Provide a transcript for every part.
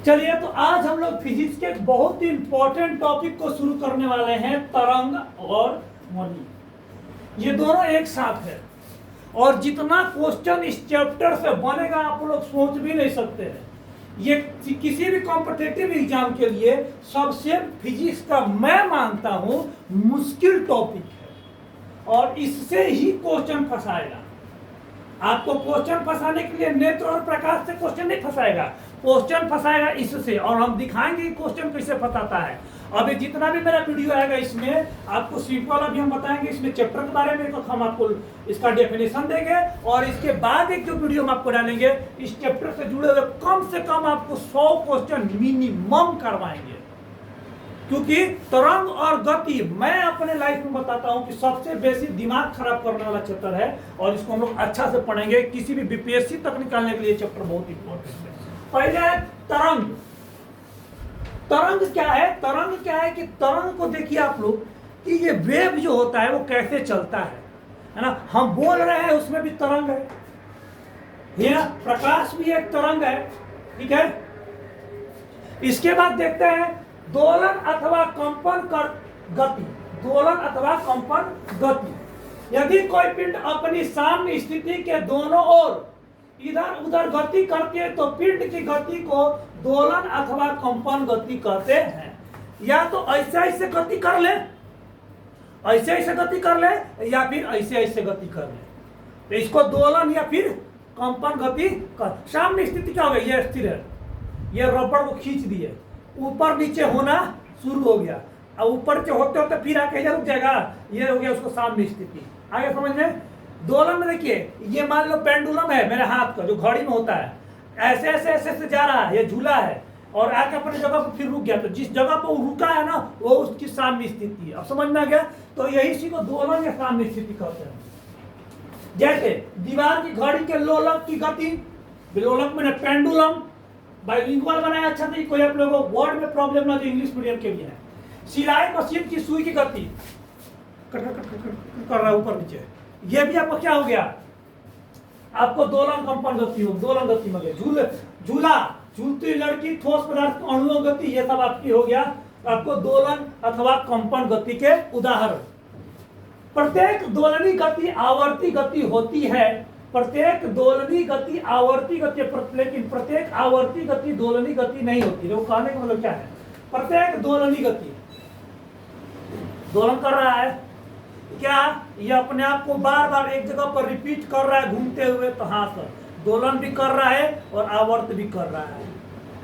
चलिए, तो आज हम लोग फिजिक्स के एक बहुत ही इंपॉर्टेंट टॉपिक को शुरू करने वाले हैं, तरंग और ध्वनि। ये दोनों एक साथ है और जितना क्वेश्चन इस चैप्टर से बनेगा आप लोग सोच भी नहीं सकते हैं। ये किसी भी कॉम्पिटिटिव एग्जाम के लिए सबसे फिजिक्स का मैं मानता हूं मुश्किल टॉपिक है और इससे ही क्वेश्चन फंसाएगा। आपको क्वेश्चन फंसाने के लिए नेत्र और प्रकाश से क्वेश्चन नहीं फंसाएगा, क्वेश्चन फंसाएगा इससे, और हम दिखाएंगे क्वेश्चन कैसे फंसाता है। अभी जितना भी मेरा वीडियो आएगा इसमें आपको सिंपल अभी हम बताएंगे, इसमें चैप्टर के बारे में हम आपको इसका डेफिनेशन देंगे और इसके बाद एक जो वीडियो हम आपको डालेंगे इस चैप्टर से जुड़े हुए कम से कम आपको 100 क्वेश्चन मिनिमम करवाएंगे। क्योंकि तरंग और गति मैं अपने लाइफ में बताता हूं कि सबसे बेसी दिमाग खराब करने वाला चैप्टर है और इसको हम लोग अच्छा से पढ़ेंगे। किसी भी बीपीएससी तक निकालने के लिए चैप्टर बहुत इंपॉर्टेंट है। पहले है तरंग। तरंग क्या है? तरंग क्या है कि तरंग को देखिए आप लोग कि ये वेव जो होता है वो कैसे चलता है ना। हम बोल रहे हैं उसमें भी तरंग है ना, प्रकाश भी एक तरंग है, ठीक है। इसके बाद देखते हैं दोलन अथवा कंपन कर गति। दोलन अथवा कंपन गति, यदि कोई पिंड अपनी साम्य स्थिति के दोनों ओर इधर उधर गति करती है तो पिंड की गति को दोलन अथवा कंपन गति कहते हैं। या तो ऐसे ऐसे गति कर ले, ऐसे ऐसे गति कर ले, या फिर ऐसे ऐसे गति कर ले, तो इसको दोलन या फिर कंपन गति कर। साम्य स्थिति क्या हो गई? ये स्थिर है, ये रबड़ को खींच दिए, ऊपर नीचे होना शुरू हो गया, अब ऊपर से होते होते फिर आके रुक जाएगा, ये हो गया उसको साम्य स्थिति। आगे समझ में? दोलन में देखिए, ये मान लो पेंडुलम है मेरे हाथ का जो घड़ी में होता है, ऐसे ऐसे ऐसे से जा रहा है, ये झूला है और आके अपनी जगह पर फिर रुक गया, तो जिस जगह पर वो रुका है ना वो उसकी साम्य स्थिति है। अब समझ में आ गया? तो यही इसी को दोलन या साम्य स्थिति कहते हैं। जैसे दीवार की घड़ी के लोलक की गति, लोलक में पेंडुलम बाइलिंगुअल बनाया। अच्छा नहीं कोई आप लोगों को वर्ड में प्रॉब्लम ना, जो इंग्लिश मीडियम के लिए है। सिलाई मशीन की सुई की गति कर रहा है ऊपर नीचे, ये भी आपको क्या हो गया? आपको दोलन कंपन गति हो, दोलन गति में गए। झूला, झूलती लड़की, ठोस पदार्थ अणुओं गति, ये सब आपकी हो गया आपको दोलन अथवा कंपन गति के उदाहरण। प्रत्येक दोलनी गति आवर्ती गति होती है, प्रत्येक दोलनी गति आवर्ती गति, लेकिन प्रत्येक आवर्ती गति दोलनी गति नहीं होती। वो कहने का मतलब क्या है? प्रत्येक दोलनी गति दोलन कर रहा है क्या? ये अपने आप को बार बार एक जगह पर रिपीट कर रहा है घूमते हुए, तो हाँ सर, दोलन भी कर रहा है और आवर्त भी कर रहा है।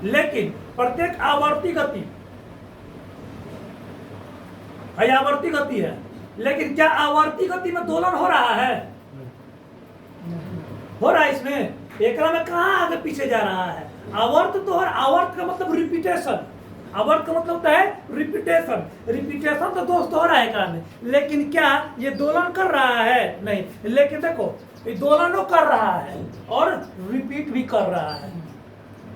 लेकिन प्रत्येक आवर्ती गति है, आवर्ती गति है, लेकिन क्या आवर्ती गति में दोलन हो रहा है? हो रहा है इसमें? एक में कहाँ आगे पीछे जा रहा है? आवर्त तो है, आवर्त का मतलब रिपीटेशन, आवर्त का मतलब होता है रिपीटेशन। रिपीटेशन तो दोस्त हो रहा है काम, लेकिन क्या ये दोलन कर रहा है? नहीं। लेकिन देखो ये दोलन कर रहा है और रिपीट भी कर रहा है।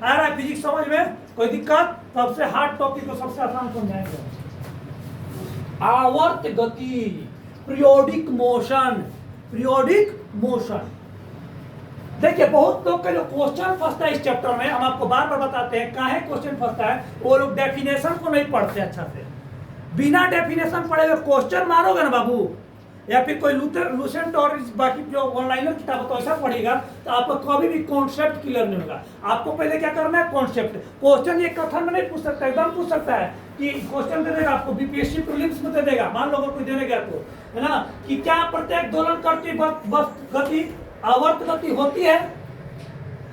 आ रहा है फिजिक्स समझ में? कोई दिक्कत? सबसे हार्ड टॉपिक को सबसे आसान समझाएंगे। आवर्त गति, पीरियोडिक मोशन, पीरियोडिक मोशन। देखिए बहुत लोग का जो क्वेश्चन फंसता है इस चैप्टर में, हम आपको बार बार बताते हैं काहे क्वेश्चन फंसता है। वो लोग डेफिनेशन को नहीं पढ़ते अच्छा से, बिना डेफिनेशन पढ़े हुए क्वेश्चन मारोगे ना बाबू, या फिर कोई लूसेंट और बाकी जो ऑनलाइनर किताब तो ऐसा पढ़ेगा तो आपको कभी भी कॉन्सेप्ट क्लियर नहीं होगा। आपको पहले क्या करना है? कॉन्सेप्ट। क्वेश्चन ये कथन में नहीं पूछ सकता, एकदम पूछ सकता है कि क्वेश्चन दे देगा आपको, बीपीएससी प्रीलिम्स में दे देगा, मान लो अगर कोई देने गया तो, है ना, कि क्या प्रत्येक दोलन करती बस गति आवर्त गति होती है?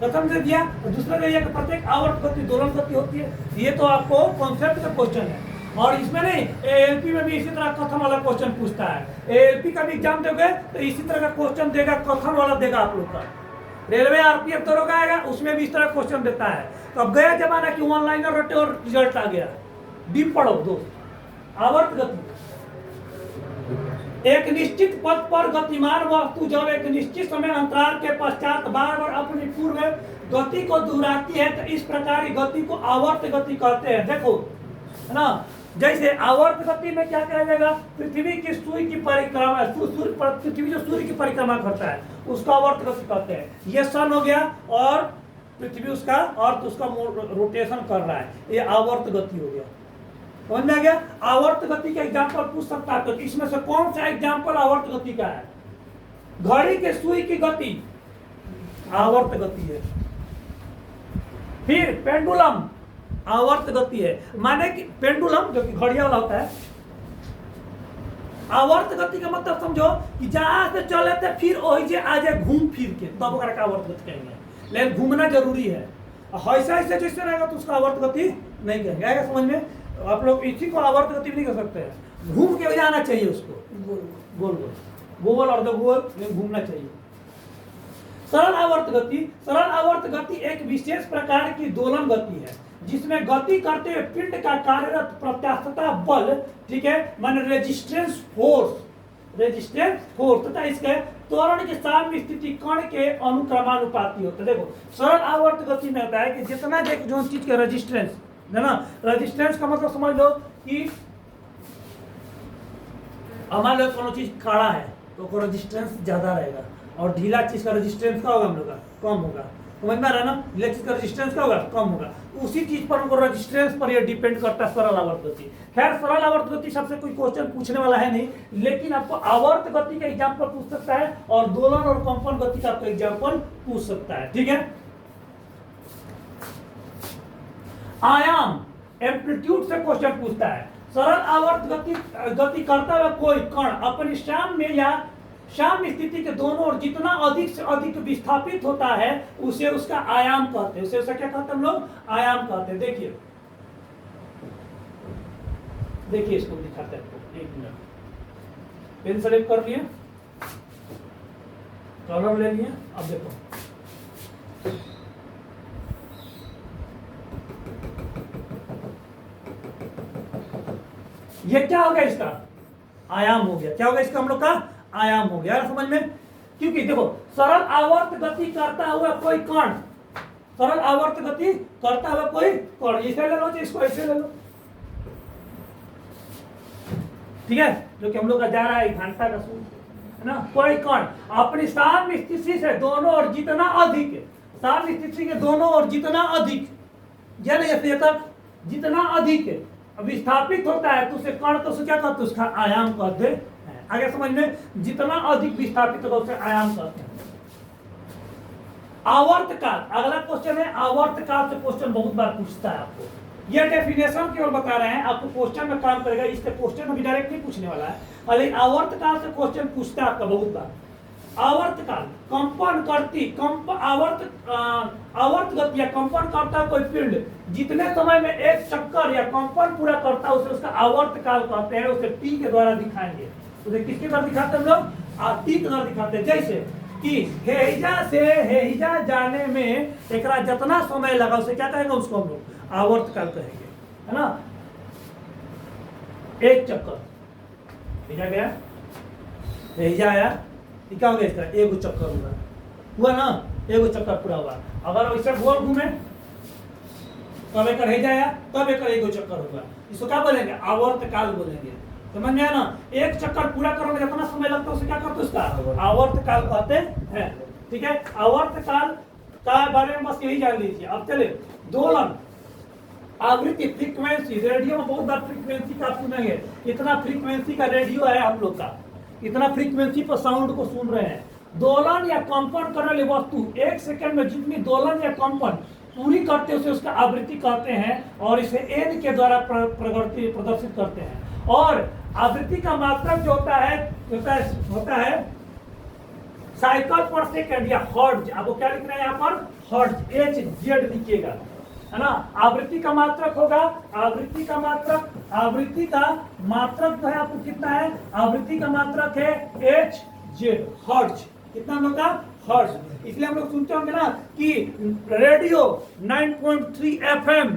कथन दे दिया। और दूसरा दे दिया कि प्रत्येक आवर्त गति दोलन गति होती है। ये तो आपको कॉन्सेप्ट का क्वेश्चन है। और इसमें नहीं, एएलपी में भी इसी तरह कथन वाला क्वेश्चन पूछता है। एएलपी का भी एग्जाम दोगे तो इसी तरह का क्वेश्चन देगा, कथन वाला देगा आप लोग का। रेलवे आरपीएफ दरोगा आएगा उसमें भी इस तरह क्वेश्चन देता है। तो अब गया जमाना कि ऑनलाइनर रटे और रिजल्ट आ गया। डीप पढ़ो दोस्त। आवर्त गति, एक निश्चित पथ पर गतिमान वस्तु जब एक निश्चित समय अंतराल के पश्चात बार बार अपनी पूर्व गति को दोहराती है तो इस प्रकार की गति को आवर्त गति कहते हैं। देखो है ना, जैसे आवर्त गति में क्या कहा जाएगा? पृथ्वी की सुई की परिक्रमा, पृथ्वी जो सूर्य की परिक्रमा करता है उसको आवर्त गति कहते हैं। ये सन हो गया और पृथ्वी उसका अर्थ उसका रोटेशन कर रहा है, ये आवर्त गति हो गया। समझ में आ गया? आवर्त गति का एग्जाम्पल पूछ सकता है, तो इसमें से कौन सा एग्जाम्पल आवर्त गति का है? घड़ी के सुई की गति आवर्त गति है। फिर पेंडुलम आवर्त गति है, माने कि पेंडुलम जो कि घड़िया वाला होता है, आवर्त गति का मतलब समझो कि जहां से चले थे फिर वही जे आ जाए घूम फिर के, तब ओकरा का आवर्त गति कहेंगे। लेकिन घूमना जरूरी है, ऐसा ऐसे जैसे रहेगा तो उसका आवर्त गति नहीं कहेंगे। आएगा समझ में? आप लोग इसी को आवर्त गति भी नहीं कर सकते हैं, घूम के जाना चाहिए उसको, गोल गोल गोल और गोल घूमना चाहिए। सरल आवर्त गति, सरल आवर्त गति एक विशेष प्रकार की दोलन गति है जिसमें गति करते हुए पिंड का कार्यरत प्रत्यास्थता बल, ठीक है, माने रेजिस्टेंस फोर्स तथा इसके त्वरण के साम्य स्थिति कण के अनुक्रमानुपाती होता है। देखो सरल आवर्त गति में होता है कि जितना देख जो चीज के रेजिस्टेंस है ना, रेजिस्टेंस का मतलब समझ लो कि हमारे लिए कोनो चीज खड़ा है तो रेजिस्टेंस ज्यादा रहेगा, और ढीला चीज का रेजिस्टेंस का होगा हम लोग का कम होगा। समझ में आ रहा है ना? ढीला चीज का रेजिस्टेंस का होगा कम होगा, उसी चीज पर उनको रेजिस्टेंस पर ये डिपेंड करता है सरल आवर्त गति। खैर सरल आवर्त गति सबसे कोई क्वेश्चन पूछने वाला है नहीं, लेकिन आपको आवर्त गति का एग्जांपल पूछ सकता है और दोलन और कंपन गति का आपको एग्जांपल पूछ सकता है। ठीक है, आयाम एम्पलीट्यूड से क्वेश्चन पूछता है। सरल आवर्त गति करता हुआ कोई कण अपनी साम्य या साम्य स्थिति के दोनों ओर जितना अधिक से अधिक विस्थापित होता है उसे उसका आयाम कहते हैं। उसे उसका क्या कहते हैं हम लोग? आयाम कहते हैं। देखिए देखिए इसको दिखाते हैं आपको, एक मिनट। पेन सेलेक्ट कर लिए, कलर ले लिए, अब देखो ये क्या हो गया, इसका आयाम हो गया। क्या हो गया इसका? हम लोग का आयाम हो गया। समझ में? क्योंकि देखो सरल आवर्त गति करता हुआ कोई कण, सरल आवर्त गति करता हुआ कोई कण, इसे ले लो, इसको ऐसे ले लो, ठीक है, जो कि हम लोग का जा रहा है घंटा का सूत्र है ना। कोई कण अपनी साम्य स्थिति से दोनों ओर जितना अधिक, साम्य स्थिति के दोनों ओर जितना अधिक, जैसे तक जितना अधिक विस्थापित होता है तो उसे कण तो क्या कहते हैं? उसका आयाम कहते हैं। आगे समझ में? जितना अधिक विस्थापित होगा उसे आयाम कहते हैं। आवर्त काल, अगला क्वेश्चन है आवर्त काल से क्वेश्चन बहुत बार पूछता है आपको। ये डेफिनेशन केवल बता रहे हैं, आपको क्वेश्चन में काम करेगा, इससे क्वेश्चन अभी डायरेक्ट नहीं पूछने वाला है, लेकिन आवर्त काल से क्वेश्चन पूछता है आपका बहुत बार। आवर्त काल कंपन करती आवर्त गति या कंपन करता कोई फील्ड जितने समय में एक चक्कर या कंपन पूरा करता है उसे उसका आवर्त काल कहते हैं। उसे टी के द्वारा दिखाएंगे। उसे किसके द्वारा दिखाते हैं हम लोग? टी के द्वारा दिखाते हैं। जैसे कि हेजा से हेजा जाने में एकरा जितना समय लगा उसे क्या कहेंगे? उसको हम लोग आवर्त काल कहेंगे, है ना। एक चक्कर हेजा गया, हेजा आया, क्या हो गया? इसका एक चक्कर हुआ ना, एक चक्कर पूरा हुआ। अगर वैसे गोल घूमे तब एक रह जाया, तब एक चक्कर होगा, इसको क्या बोलेंगे? आवर्त काल बोलेंगे। समझ में आया ना? एक चक्कर पूरा करने में जितना समय लगता है उसे क्या कहते हैं? उसका आवर्त काल कहते हैं। ठीक है, आवर्त काल का बारे में बस यही जान लीजिए। अब चले दोलन, आवृत्ति, फ्रीक्वेंसी। रेडियो में बहुत बार फ्रीक्वेंसी का सुनेंगे, इतना फ्रीक्वेंसी का रेडियो है हम लोग का, इतना फ्रीक्वेंसी पर साउंड को सुन रहे हैं। दोलन या कंपन करने वाली वस्तु एक सेकंड में जितनी दोलन या कंपन पूरी करते हैं उसे उसका आवृत्ति कहते हैं, और इसे एन के द्वारा प्रदर्शित करते हैं। और आवृत्ति का मात्रक जो होता है साइकिल पर सेकंड या हर्ट्ज। आपको क्या लिखना है यहाँ पर? हर्ट्ज, HZ लिखिएगा, है ना। आवृत्ति का मात्रक होगा, आवृत्ति का मात्रक जो है आपको कितना है? आवृत्ति का मात्रक है HZ, हर्ट्ज। कितना हम लोग का? हर्ट्ज। इसलिए हम लोग सुनते होंगे ना कि रेडियो 9.3 FM,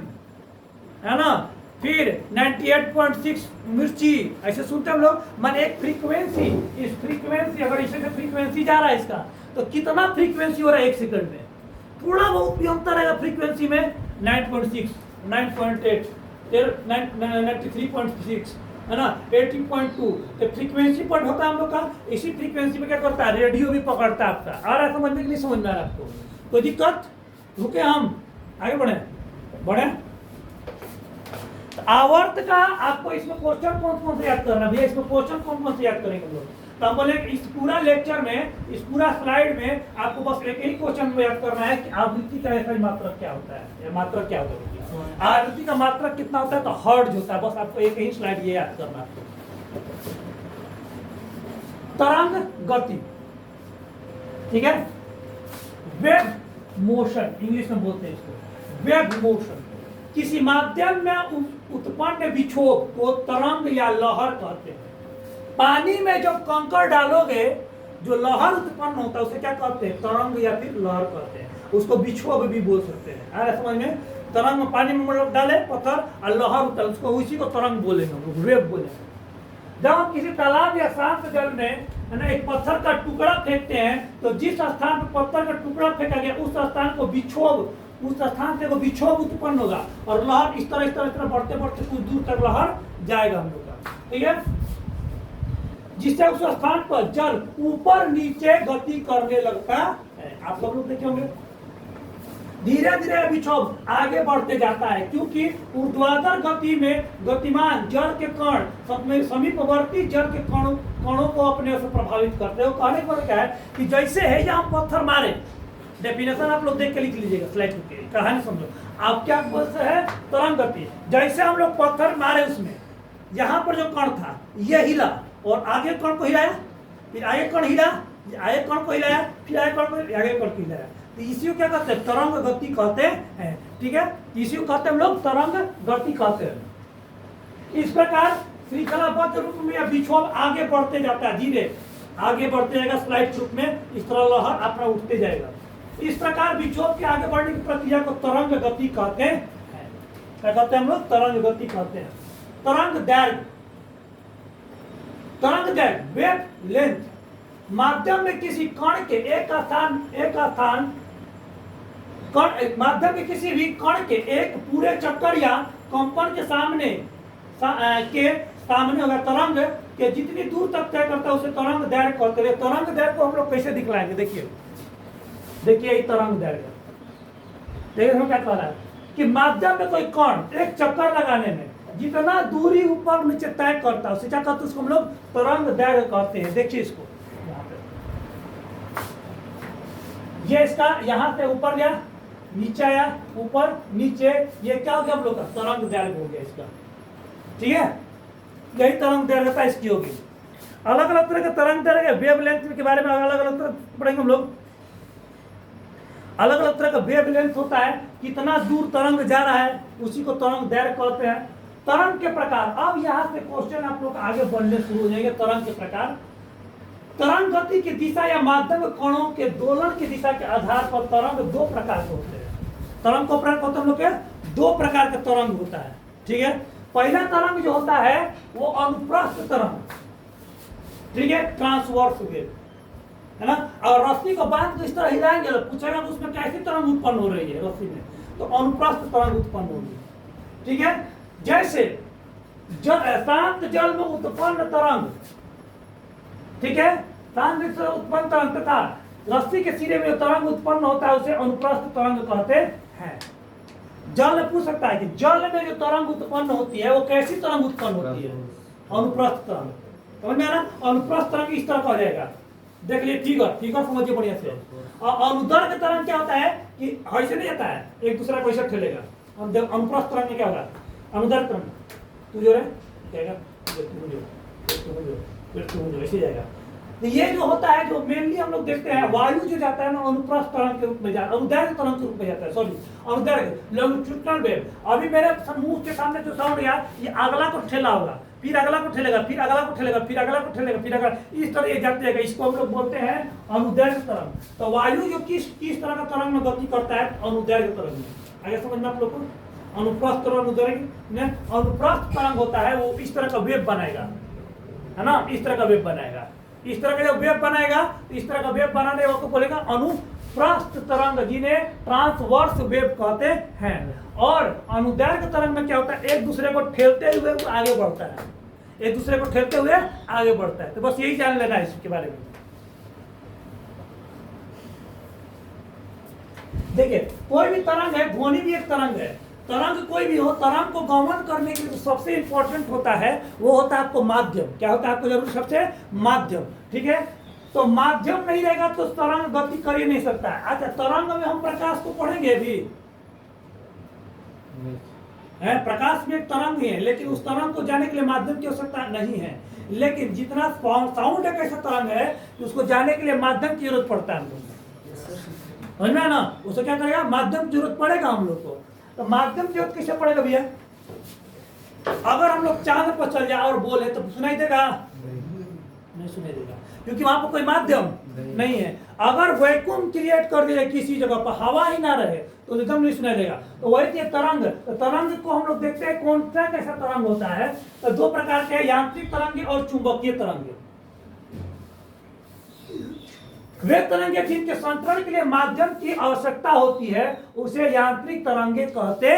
है ना, फिर 98.6 मिर्ची, ऐसे सुनते हम लोग। मान एक फ्रीक्वेंसी, इस फ्रीक्वेंसी अगर इसे फ्रीक्वेंसी जा रहा है इसका, तो कितना फ्रीक्वेंसी हो रहा है एक सेकंड में? थोड़ा बहुत भी अंतर रहेगा फ्रीक्वेंसी में, 9.6, 9.8, 93.6, है ना, 80.2। तो फ्रीक्वेंसी पॉइंट होता है हम लोग का। इसी फ्रीक्वेंसी में क्या करता है? रेडियो भी पकड़ता है आपका। आ रहा है समझ में कि नहीं समझ में आ रहा है आपको? कोई दिक्कत? रुके हम आगे बढ़े बढ़े। तो आवर्त का आपको इसमें क्वेश्चन कौन कौन से याद करना भैया, इसमें क्वेश्चन कौन कौन से याद करेंगे हम लोग। तो हम बोले इस पूरा लेक्चर में, इस पूरा स्लाइड में आपको बस एक ही क्वेश्चन याद करना है कि आवृत्ति का ऐसा मात्रक क्या होता है, मात्रक क्या होता है, आवृत्ति का मात्रक कितना होता है, तो हर्ट्ज होता है। बस आपको एक ही स्लाइड ये याद करना है। तरंग गति, ठीक है, वेव मोशन इंग्लिश में बोलते हैं इसको, वेव मोशन। किसी माध्यम में उत्पन्न विक्षोभ को तरंग या लहर कहते हैं। पानी में जब कंकड़ डालोगे जो लहर उत्पन्न होता है उसे क्या कहते हैं, तरंग या फिर लहर कहते हैं। उसको विक्षोभ भी बोल सकते हैं। आ रहा समझ में, तरंग पानी में मतलब डाले पत्थर और लहर उठा, उसको उसी को तरंग बोलेंगे, हम लोग वेव बोलेंगे। जब हम किसी तालाब या शांत जल में है ना एक पत्थर का टुकड़ा फेंकते हैं तो जिस स्थान पर पत्थर का टुकड़ा फेंका गया उस स्थान को विक्षोभ, उस स्थान से वो विक्षोभ उत्पन्न होगा और लहर इस तरह बढ़ते बढ़ते कुछ दूर तक लहर जाएगा हम लोग का, ठीक है, जिससे उस स्थान पर जल ऊपर नीचे गति करने लगता है। आप सब लोग देखे होंगे धीरे धीरे विक्षोभ आगे बढ़ते जाता है, क्योंकि ऊर्ध्वाधर गति में गतिमान जल के कण समीपवर्ती जल के कणों को अपने से प्रभावित करते हैं। कहने पर क्या है कि जैसे है या हम पत्थर मारे, डेफिनेशन आप लोग देख के लिख लीजिएगा स्लाइड पे, कहानी समझो। आप क्या बोलते हैं, तरंग गति। जैसे हम लोग पत्थर मारे उसमें, यहाँ पर जो कण था ये हिला और आगे कण को हिलाया, फिर आगे कण हिला, आगे कण को हिलाया, फिर आगे कण को आगे कण को हिलाया। तो इसी को क्या कहते हैं, तरंग गति कहते हैं, ठीक है। इसी को कहते हैं हम लोग तरंग गति कहते हैं। इस प्रकार श्रृंखलाबद्ध रूप में यह विक्षोभ आगे बढ़ते जाता है, धीरे आगे बढ़ते जाएगा स्लाइड रूप में, इस तरह लहर अपना उठते जाएगा। इस प्रकार विक्षोभ के आगे बढ़ने की प्रक्रिया को तरंग गति कहते हैं। क्या कहते हैं हम लोग, तरंग गति कहते हैं। तरंग दैर्घ्य, तरंग दैर्घ्य वेव लेंथ, माध्यम में किसी कण के एक स्थान माध्यम में किसी भी कण के एक पूरे चक्कर या कंपन के सामने होगा तरंग के जितनी दूर तक तय करता है उसे तरंग दैर्घ्य कहते हैं। तरंग दैर्घ्य को हम लोग कैसे दिखलाएंगे, देखिए देखिए ये तरंग दैर्घ्य, देखिए हम क्या कह रहा है कि माध्यम में कोई कण एक चक्कर लगाने में जितना दूरी ऊपर नीचे तय करता है उसे क्या कहते हैं, उसको हम लोग तरंग दैर्घ्य कहते हैं। देखिए इसको यहाँ पे, ये इसका यहाँ से ऊपर गया, नीचे आया, ऊपर नीचे, ये क्या हो गया हम लोग का तरंग दैर्घ्य हो गया इसका, ठीक है। यही तरंग दैर्घ्यता इसकी होगी। अलग अलग तरह के तरंग दैर्घ्य वेव लेंथ के बारे में अलग अलग तरह पढ़ेंगे हम लोग। अलग अलग तरह का वेव लेंथ होता है, कितना दूर तरंग जा रहा है उसी को तरंग दैर्घ्य कहते हैं। तरंग के प्रकार, अब यहाँ से क्वेश्चन आप लोग आगे बढ़ने शुरू हो जाएंगे। तरंग के प्रकार, तरंग गति की दिशा या माध्यम कणों के दोलन की दिशा के आधार पर तरंग दो प्रकार के होते हैं। तरंग को प्रकार होता है हम लोग के दो प्रकार का तरंग होता है, ठीक है। पहला तरंग जो होता है वो अनुप्रस्थ तरंग, ठीक है, ट्रांसवर्स वेव, है ना। और रस्सी को बांध के इस तरह हिलाएंगे तो पूछेगा तो उसमें कैसी तरंग उत्पन्न हो रही है रस्सी में, तो अनुप्रस्थ तरंग उत्पन्न होगी, ठीक है। जैसे शांत जल में उत्पन्न तरंग, ठीक है, शांत जल से उत्पन्न तरंग तथा रस्सी के सिरे में तरंग उत्पन्न होता है उसे अनुप्रस्थ तरंग कहते हैं। जल में पूछ सकता है कि जल में जो तरंग उत्पन्न होती है वो कैसी तरंग उत्पन्न होती है, अनुप्रस्थ तरंग, समझ में आ रहा। अनुप्रस्थ तरंग इस तरह का हो जाएगा, देख लिए, फिगर समझिए बढ़िया से। और अनुदैर्घ्य तरंग क्या होता है कि ऐसे नहीं जाता है, एक दूसरा को ऐसे ठेलेगा। अनुप्रस्थ तरंग में क्या होगा, अनुदैर्घ्य तरंग तू जो है कहेगा ऐसे जाएगा। तो ये जो होता है, जो मेनली हम लोग देखते हैं वायु जो जाता है ना अनुप्रस्थ तरंग के रूप में जाता है, अनुदैर्घ्य तरंग के रूप में जाता है, सॉरी अनुदैर्घ्य लॉन्गिट्यूडिनल वेव। अभी मेरे मुंह के सामने जो साउंड गया ये अगला को ठेला होगा, फिर अगला को ठेलेगा, फिर अगला को ठेलेगा, फिर अगला को ठेलेगा, फिर अगला, इस तरह ये जाते रहेगा। इसको हम लोग बोलते हैं अनुदैर्घ्य तरंग। तो वायु जो किस तरह का तरंग में गति करता है, अनुदैर्घ्य तरंग में। आगे समझ में आप लोग को, अनुप्रस्थ तरंग अनुदैर्घ्य, अनुप्रस्थ तरंग होता है वो इस तरह का वेव बनाएगा, है ना, इस तरह का वेव बनाएगा। इस तरह का जब वेव बनाएगा, इस तरह का वेव बनाने वाले को बोलेगा अनुप्रस्थ तरंग, जिन्हें ट्रांसवर्स वेव कहते हैं। और अनुदैर्घ्य तरंग में क्या होता है, एक दूसरे को ठेलते हुए आगे बढ़ता है, एक दूसरे को ठेलते हुए आगे बढ़ता है। तो बस यही जान लेना है इसके बारे में। देखिए कोई भी तरंग है, ध्वनि भी एक तरंग है। तरंग कोई भी हो, तरंग को गमन करने के लिए सबसे इंपॉर्टेंट होता है वो होता है आपको माध्यम। क्या होता है आपको जरूर सबसे? माध्यम। ठीक है, तो माध्यम नहीं रहेगा तो तरंग गति कर ही नहीं सकता है। अच्छा, तरंग में हम प्रकाश को पढ़ेंगे भी है, प्रकाश में एक तरंग ही है, लेकिन उस तरंग को जाने के लिए माध्यम की आवश्यकता नहीं है। लेकिन जितना साउंड एक ऐसा तरंग है कि उसको जाने के लिए माध्यम की जरूरत पड़ता है हम लोग, समझ में ना? उसे क्या करेगा? माध्यम की जरूरत पड़ेगा हम लोग को। तो माध्यम की जरूरत कैसे पड़ेगा भैया? अगर हम लोग चांद पर चल जाए और बोले तो सुनाई देगा? नहीं सुनाई देगा, क्योंकि वहां पर कोई माध्यम नहीं है। अगर वैक्यूम क्रिएट कर दिया किसी जगह पर, हवा ही ना रहे, तो एकदम नहीं सुनाई देगा। तो वही थी तरंग। तो तरंग को हम लोग देखते हैं कौन सा कैसा तरंग होता है। तो दो प्रकार के, यांत्रिक तरंगे और चुंबकीय तरंगे। वे तरंगे जिनके संचरण के लिए माध्यम की आवश्यकता होती है उसे यांत्रिक तरंगे कहते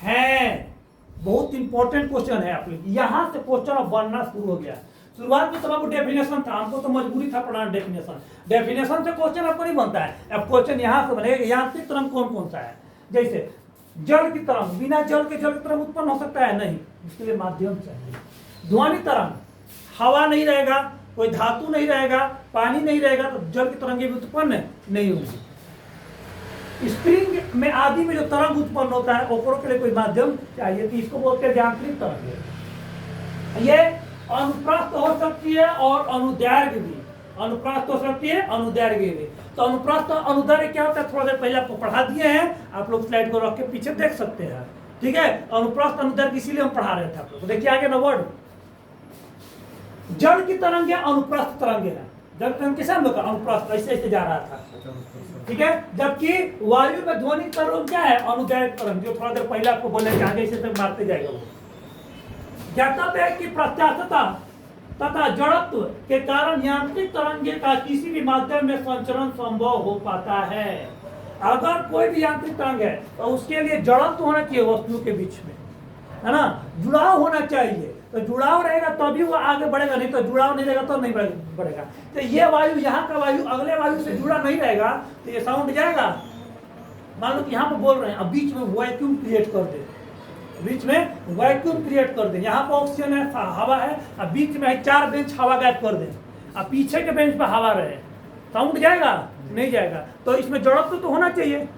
हैं। बहुत इंपॉर्टेंट क्वेश्चन है आप लोग, यहां से क्वेश्चन बनना शुरू हो गया। शुरुआत में तो आपको डेफिनेशन था, हमको तो मजबूरी था पढ़ाना डेफिनेशन। डेफिनेशन से क्वेश्चन आपको नहीं बनता है। अब क्वेश्चन यहां से बनेगा यांत्रिक तरंग कौन कौन सा है। जैसे जल की तरंग, बिना जल के जल की तरंग उत्पन्न हो सकता है? नहीं, इसके लिए माध्यम चाहिए। ध्वनि तरंग, हवा नहीं रहेगा, कोई धातु नहीं रहेगा, पानी नहीं रहेगा, तो जल की तरंगे भी उत्पन्न नहीं होंगी। स्प्रिंग में आदि में जो तरंग उत्पन्न होता है ओकरों के लिए कोई माध्यम चाहिए, तो इसको बोलते हैं यांत्रिक तरंग। ये अनुप्रस्थ हो सकती है और अनुदैर्घ्य भी। अनुप्रस्थ हो सकती है, अनुदैर्घ्य भी। तो अनुप्रस्थ और अनुदैर्घ्य क्या होता है थोड़ा देर पहले आपको पढ़ा दिए हैं, आप लोग स्लाइड को रख के पीछे देख सकते हैं। ठीक है, अनुप्रस्थ अनुदैर्घ्य इसीलिए हम पढ़ा रहे थे आप लोग। देखिए आगे ना वर्ड, जल की तरंग है, अनुप्रस्थ तरंग है। जल तरंग कैसे हम लोग का अनुप्रस्थ ऐसे ऐसे जा रहा था, ठीक है। जबकि वायु में ध्वनि तरंग क्या है? अनुदैर्घ्य तरंग, जो थोड़ा देर पहले आपको बोले कि आगे से मारते जाएगा वो। ज्ञातव्य है कि प्रत्यास्थता तथा जड़त्व के कारण यांत्रिक तरंगे का किसी भी माध्यम में संचरण संभव हो पाता है। अगर कोई भी यांत्रिक तरंग है तो उसके लिए जड़त्व होना चाहिए वस्तुओं के बीच में, है ना, जुड़ाव होना चाहिए। तो जुड़ाव रहेगा तभी वो आगे बढ़ेगा, नहीं तो जुड़ाव नहीं रहेगा तो नहीं बढ़ेगा। तो ये वायु, यहाँ का वायु अगले वायु से जुड़ा नहीं रहेगा तो ये साउंड जाएगा। मान लो कि यहाँ पर बोल रहे हैं, अब बीच में वैक्यूम क्रिएट कर दे, बीच में वैक्यूम क्रिएट कर दें। यहाँ पर ऑक्सीजन है, हवा है, अब बीच में 4 बेंच हवा गायब कर दें, अब पीछे के बेंच पर हवा रहे, साउंड जाएगा? नहीं जाएगा। तो इसमें जड़त्व तो होना चाहिए।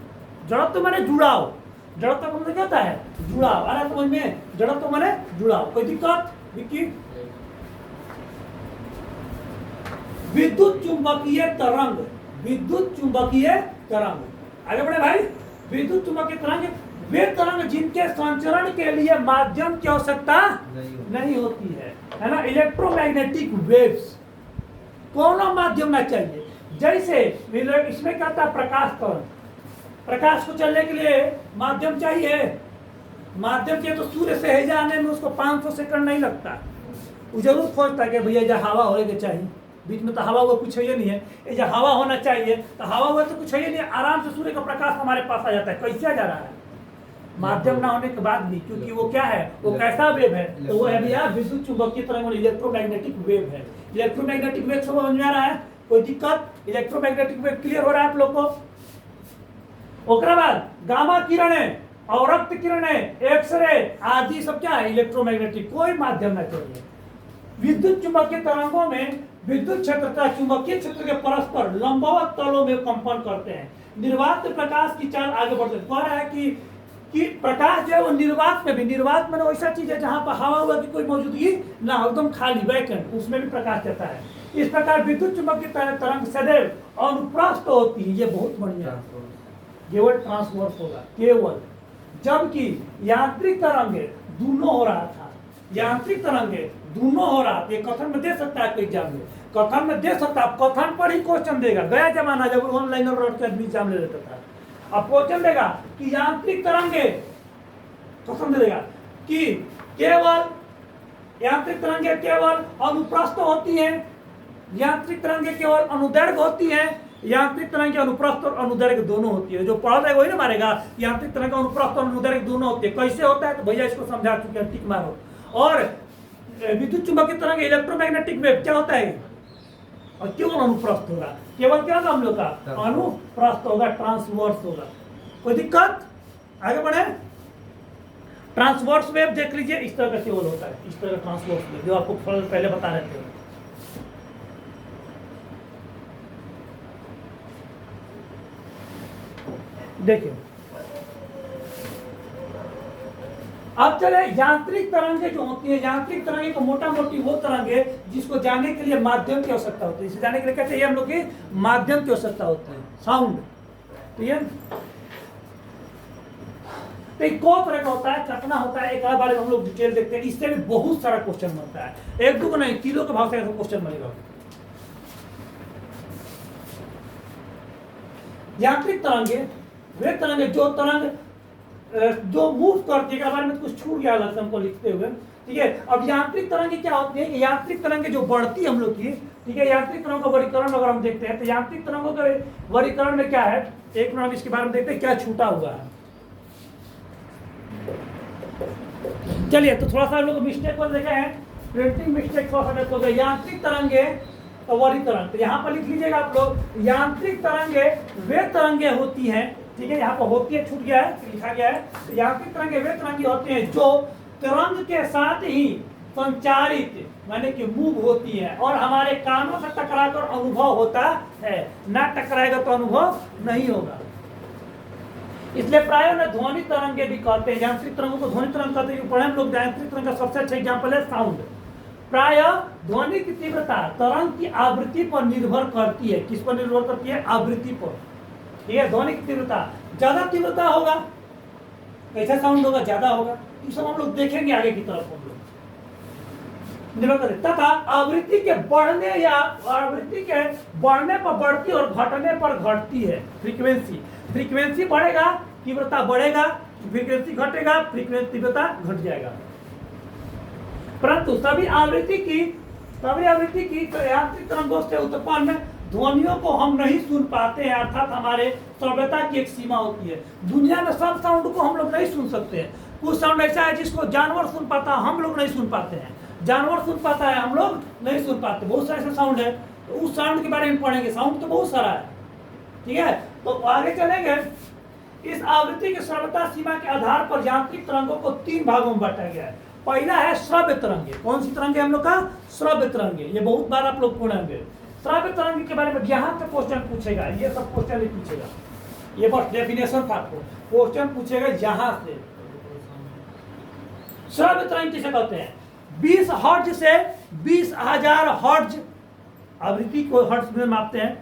जड़त्व माने जुड़ाव। जड़त्व का मतलब क्या होता है? जुड़ाव। आ रहा समझ में? जड़त्व माने जुड़ाव। कोई दिक्कत विक्की? विद्युत चुंबकीय तरंग, विद्युत चुंबकीय तरंग, आगे बढ़े भाई। विद्युत चुंबकीय तरंग वे तरंग जिनके संचरण के लिए माध्यम की आवश्यकता नहीं होती है ना। इलेक्ट्रोमैग्नेटिक वेव्स, कौन माध्यम ना चाहिए। जैसे इसमें क्या होता है? प्रकाश तरंग, प्रकाश को चलने के लिए माध्यम चाहिए। माध्यम चाहिए तो सूर्य से हेजा आने में उसको 500 सेकंड नहीं लगता। वो जरूर खोजता है कि भैया जहाँ हवा होने चाहिए, बीच में तो हवा हुआ कुछ है नहीं है, ये जब हवा होना चाहिए तो हवा हुआ तो कुछ है नहीं, आराम से सूर्य का प्रकाश हमारे पास आ जाता है। कैसे आ जा रहा है? माध्यम ना होने के बाद भी, क्योंकि वो क्या है? वो कैसा वेव है? तो वो है भैया विद्युत चुंबकीय तरंग, इलेक्ट्रोमैग्नेटिक वेव है। इलेक्ट्रोमैग्नेटिक वेव समझ में आ रहा है? कोई दिक्कत? इलेक्ट्रोमैग्नेटिक वेव क्लियर हो रहा है आप लोग को? ओकरा बाद गामा किरणें और रक्त किरणें, एक्सरे आदि सब क्या है? इलेक्ट्रोमैग्नेटिक। कोई माध्यम ना चाहिए। विद्युत चुंबकीय तरंगों में विद्युत क्षेत्र तथा चुंबकीय क्षेत्र के परस्पर लंबवत तलों में कंपन करते हैं। निर्वात प्रकाश की चाल आगे बढ़ते कह रहा है कि प्रकाश जो है वो निर्वात में भी, निर्वात में वैसा चीज है जहां पर हवा हुआ की कोई मौजूदगी ना हो, एकदम खाली वैकेंट, उसमें भी प्रकाश देता है। इस प्रकार विद्युत चुंबकीय तरंग सदैव अनुप्रस्थ होती है। ये बहुत बढ़िया, केवल ट्रांसवर्स होगा केवल, जबकि यांत्रिक तरंगे दोनों हो रहा था। यांत्रिक तरंगे दोनों हो रहा था। ये कथन में दे सकता है कोई एग्जाम में, कथन में दे सकता है, कथन पर ही क्वेश्चन देगा। गया जमाना जब ऑनलाइन और एग्जाम ले लेता था, अब क्वेश्चन देगा कि यांत्रिक तरंगे, क्वेश्चन देगा कि केवल यांत्रिक तरंगे केवल अनुप्रस्थ होती हैं, यांत्रिक तरंगे केवल अनुदैर्घ्य होती हैं, यांत्रिक तरंगे अनुप्रस्थ और अनुदैर्घ्य दोनों होती है। जो पढ़ रहा है वही ना मारेगा, यांत्रिक तरंगे अनुप्रस्थ और अनुदैर्घ्य दोनों होती है। कैसे होता है? तो भैया इसको समझा चुके हैं, टिक मारो। और विद्युत चुंबकीय तरंग इलेक्ट्रोमैग्नेटिक वेव क्या होता है? और केवल अनुप्रस्थ होगा, केवल क्या होगा हम लोग का? अनुप्रस्थ होगा, ट्रांसवर्स होगा। कोई दिक्कत? आगे बढ़े। ट्रांसवर्स वेव देख लीजिए, इस तरह का केबल होता है, इस तरह का ट्रांसवर्स वेव जो आपको पहले बता रहे थे। देखिए अब चले यांत्रिक तरंगे जो होती है, यांत्रिक तरंगे को मोटा मोटी वो तरंगे जिसको जाने के लिए माध्यम की आवश्यकता होती है। इसे जाने के लिए कहते हैं हम लोग की माध्यम की आवश्यकता होती है, साउंड। ठीक है, तो एक को तरह का होता है, कतना होता है, एक बारे में हम लोग डिटेल देखते हैं। इससे भी बहुत सारा क्वेश्चन बनता है, एक दो नहीं, किलो के भाव से क्वेश्चन बनेगा। यांत्रिक तरंगे वे तरंगे जो तरंग जो मूव करती है, बारे में कुछ छूट गया लगता है हमको लिखते हुए। ठीक है, अब यांत्रिक तरंगे क्या होती है? यांत्रिक तरंगे जो बढ़ती है हम लोग की, ठीक है, यांत्रिक तरंगों का वर्गीकरण अगर हम देखते हैं तो यांत्रिक तरंगों के वर्गीकरण में क्या है, एक मिनट इसके बारे में देखते हैं क्या छूटा हुआ है। चलिए, तो थोड़ा सा हम लोग मिस्टेक को देखे हैं, प्रिंटिंग मिस्टेक थोड़ा सा हो गया। यांत्रिक तरंगे और वर्गीकरण, तो यहाँ पर लिख लीजिएगा आप लोग, यांत्रिक तरंगे वे तरंगे होती हैं, ठीक है, यहाँ पर होती है, छूट गया है, लिखा गया है। तो यांत्रिक तरंगे वे तरंगे होते हैं जो तरंग के साथ ही संचारित माने कि मूव होती है और हमारे कानों से टकराकर अनुभव होता है, ना टकराएगा तो अनुभव नहीं होगा। इसलिए प्राय में ध्वनि तरंगे भी कहते हैं, यांत्रिक तरंगों को ध्वनि तरंग कहते हैं। पढ़े हम लोग, यांत्रिक तरंग का सबसे अच्छा एग्जाम्पल है साउंड। प्राय ध्वनि की तीव्रता तरंग की आवृत्ति पर निर्भर करती है। किस पर निर्भर करती है? आवृत्ति पर। ठीक है, ध्वनि की तीव्रता ज्यादा तीव्रता होगा, कैसा साउंड होगा, ज्यादा होगा। ये सब हम लोग देखेंगे आगे की तरफ हम लोग निर्भर करें। तथा आवृत्ति के बढ़ने या आवृत्ति के बढ़ने पर बढ़ती और घटने पर घटती है। फ्रीक्वेंसी बढ़ेगा, तीव्रता बढ़ेगा, फ्रीक्वेंसी घटेगा, फ्रीक्वेंसी तीव्रता घट जाएगा। परंतु सभी आवृत्ति की यांत्रिक तरंगों से उत्पन्न ध्वनियों को हम नहीं सुन पाते हैं, अर्थात हमारे श्रव्यता की एक सीमा होती है। दुनिया में सब साउंड को हम लोग नहीं सुन सकते हैं। कुछ साउंड ऐसा है जिसको जानवर सुन पाता है, हम लोग नहीं सुन पाते हैं। जानवर सुन पाता है, हम लोग नहीं सुन पाते। बहुत सारे ऐसे साउंड है, तो उस साउंड के बारे में पढ़ेंगे। साउंड तो बहुत सारा है, ठीक है। तो आगे चलेंगे। इस आवृत्ति की श्रव्यता सीमा के आधार पर यांत्रिक तरंगों को 3 भागों में बांटा गया है। पहला है श्रव्य तरंगे। कौन सी तरंगे हम लोग का? श्रव्य तरंगे। ये बहुत बार आप लोग पढ़ेंगे। श्रव्य तरंग के बारे में यहाँ से क्वेश्चन पूछेगा, ये सब क्वेश्चन नहीं पूछेगा, ये बस डेफिनेशन था। आपको क्वेश्चन पूछेगा यहाँ से। श्रव्य तरंग किसे कहते हैं? 20 हर्ट्ज से 20,000 हर्ट्ज आवृत्ति को हर्ट्ज में मापते हैं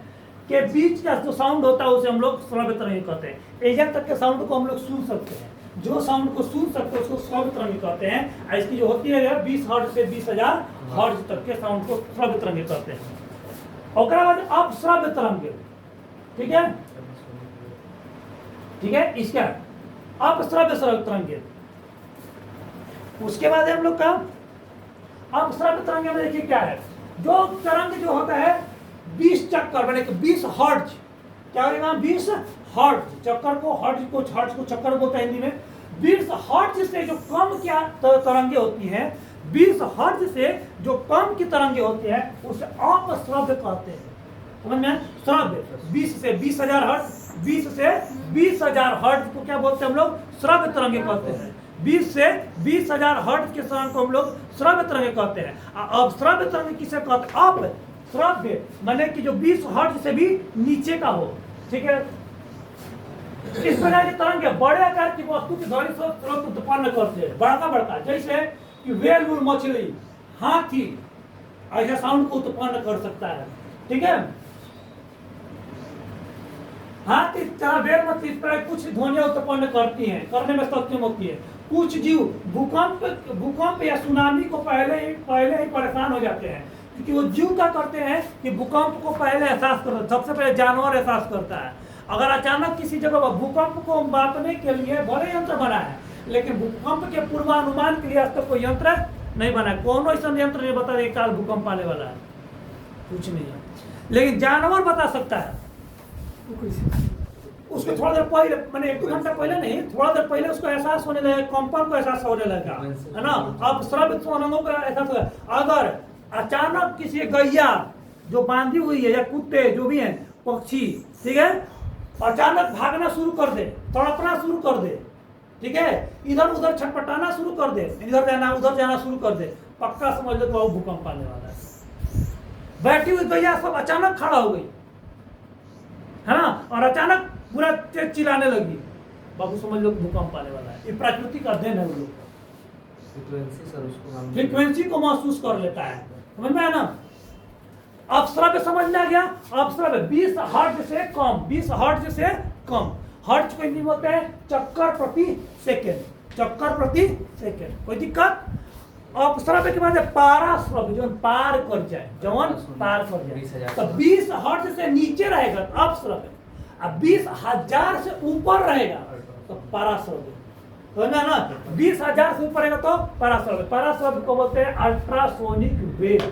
के बीच का जो साउंड होता है उसे हम लोग श्रव्य तरंग कहते हैं। एजर तक के साउंड को हम लोग सुन सकते हैं, जो साउंड को सुन सकते हैं उसको श्रव्य तरंग कहते हैं। इसकी जो होती है 20 हर्ट्ज से 20,000 हर्ट्ज तक के साउंड को श्रव्य तरंग कहते हैं। और अपश्रव्य तरंगे, ठीक है, ठीक है, इसका अपश्रव्य तरंगे। उसके बाद हम लोग का अपश्रव्य तरंगे में देखिए क्या है। जो तरंग जो होता है 20 चक्कर बने 20 हर्ट्ज, क्या होगा? 20 हर्ट्ज। चक्कर को हर्ट्ज को चक्कर बोलते हैं हिंदी में। 20 हर्ट्ज से जो कम क्या तरंगे होती हैं, 20 हर्ट्ज से जो कम की तरंगे होती हैं उसे अपश्रव्य कहते हैं। समझ में? श्रव्य 20 से 20,000 हर्ट्ज, 20 से 20,000 हर्ट्ज को क्या बोलते हैं हम लोग? श्रव्य तरंगे कहते हैं। 20 से 20,000 हर्ट्ज के तरंग को हम लोग श्रव्य तरंगे कहते हैं। अब श्रव्य तरंग किसे कहते हैं? अपश्रव्य माने कि जो 20 हर्ट्ज से भी नीचे का हो, ठीक है। इस प्रकार की तरंगे बड़े आकार की वस्तु की ध्वनि स्रोत उत्पन्न करते हैं। बड़का जैसे कि व्हेल, मछली, हाथी ऐसा साउंड को उत्पन्न कर सकता है, ठीक है। हाथी, व्हेल, मछली इस तरह कुछ ध्वनियां उत्पन्न करती हैं, करने में सक्षम होती है। कुछ जीव भूकंप या सुनामी को पहले ही परेशान हो जाते हैं, क्योंकि वो जीव क्या करते हैं कि भूकंप को पहले एहसास करते हैं। सबसे पहले जानवर एहसास करता है। अगर अचानक किसी जगह भूकंप को मापने के लिए बड़े यंत्र बना है, लेकिन भूकंप के पूर्वानुमान के लिए आज तक कोई यंत्र नहीं बना है। कौन ऐसा यंत्र नहीं बता रहे काल भूकंप आने वाला है, कुछ नहीं है, लेकिन जानवर बता सकता है। उसको थोड़ा देर पहले, मैंने 1-2 घंटा पहले नहीं, थोड़ा देर पहले उसको एहसास होने लगा, कंपन को एहसास होने लगा, है ना। अब श्रव्य तरंगों का एहसास होगा। अगर अचानक किसी गैया जो बांधी हुई है या कुत्ते जो भी हैं, पक्षी, ठीक है, अचानक भागना शुरू कर दे, तड़पना शुरू कर दे, ठीक है, इधर उधर छटपटाना शुरू कर दे, इधर जाना उधर जाना शुरू कर दे, पक्का समझ लो तो भूकंप आने वाला है। बैठी हुई गैया सब अचानक खड़ा हो गई, है ना, और अचानक पूरा तेज चिल्लाने लगी, बाबू समझ लो भूकंप आने वाला है। ये प्राकृतिक अध्ययन है, वो लोग फ्रीक्वेंसी को महसूस कर लेता है, समझ में है ना। अप्सरा पे समझ में आ गया, अप्सरा पे 20 हर्ट्ज से कम, 20 हर्ट्ज से कम, हर्ट्ज को हिंदी बोलते हैं चक्कर प्रति सेकेंड, चक्कर प्रति सेकेंड, कोई दिक्कत। अप्सरा पे के बाद पाराश्रव्य जो पार कर जाए, जवन पार कर जाए, तो 20 हर्ट्ज से नीचे रहेगा अप्सरा, अब 20,000 से ऊपर रहेगा तो पराश्रव्य, तो ना 20,000 से ऊपर रहेगा तो पराश्रव्य। पराश्रव्य को बोलते हैं अल्ट्रासोनिक वेव।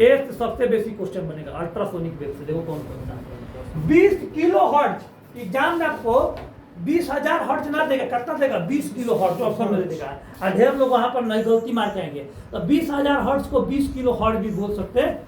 एक सबसे बेसिक क्वेश्चन बनेगा अल्ट्रासोनिक वेव से, देखो कौन कौन सा। 20 किलो हर्ट्ज एग्जाम में आपको 20,000 हर्ट्ज ना देगा, कितना देगा 20 किलो हर्ट्ज ऑप्शन में देगा, और ढेर लोग वहां पर नहीं गलती मार के आएंगे, तो 20,000 हर्ट्ज को 20 किलो हर्ट्ज भी बोल सकते हैं।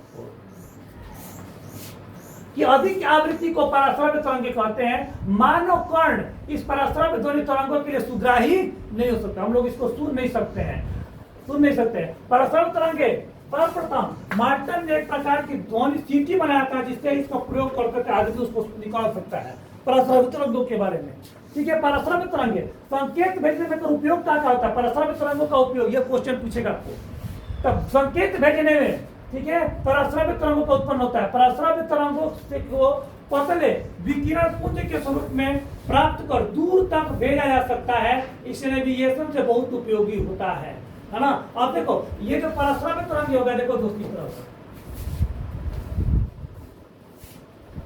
कि अधिक आवृत्ति को पराश्रव्य तरंगे कहते हैं। मानव कर्ण इस पराश्रव्य ध्वनि तरंगों के लिए सुग्राही नहीं हो सकता, हम लोग इसको सुन नहीं सकते हैं, सुन नहीं सकते हैं। पराश्रव्य तरंगे सर्वप्रथम मार्टन ने एक प्रकार की ध्वनि सीटी बनाया था, जिससे इसका प्रयोग करते थे, आदमी उसको निकाल सकता है पराश्रव्य तरंगों के बारे में, ठीक है। पराश्रव्य तरंगे संकेत भेजने में तो उपयोग क्या होता है, पराश्रव्य तरंगों का उपयोग, ये क्वेश्चन पूछेगा आपको। तब संकेत भेजने में, ठीक है, पराश्रव्य तरंगों का उत्पन्न होता है। पराश्रव्य तरंगों से को पतले विकिरण पुंज के स्वरूप में प्राप्त कर दूर तक भेजा जा सकता है, इसलिए भी ये सबसे बहुत उपयोगी होता है ना। अब देखो ये जो पराश्रव्य तरंग होगा, देखो दोस्तों इस तरह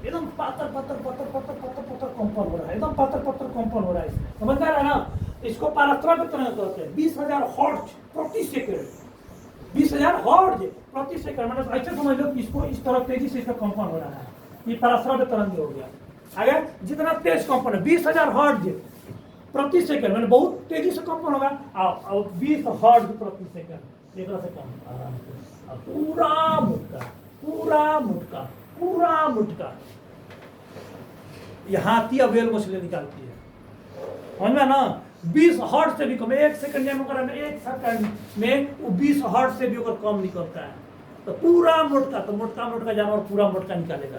एकदम पातर पातर पातर पातर पातर पातर कंपन हो रहा है, एकदम पातर पातर कंपन हो रहा है, समझ में आ रहा है ना। इसको पराश्रव्य तरंग कहते हैं। 20,000 हर्ट्ज प्रति सेकंड, 20,000 हर्ट्ज प्रति सेकंड, मतलब ऐसे समझ लो कि इसको इस तरह तेजी से इसका कंपन हो रहा है, ये पराश्रव्य तरंग हो गया। आगे जितना तेज कंपन है 20,000 हर्ट्ज प्रति सेकंड, मतलब बहुत तेजी से कंपन होगा, और 20 हर्ट्ज प्रति सेकंड, एक से कम आराम से, पूरा मुटका पूरा मुटका पूरा मुटका, ये हाथी अवेल मछली निकालती है, समझ में ना। 20 हर्ट्ज से भी कम, एक सेकंड में, एक सेकंड में वो 20 हर्ट्ज से भी अगर कम निकलता है तो पूरा मोटका, तो मोटका मोटका जानवर पूरा मोटका निकालेगा।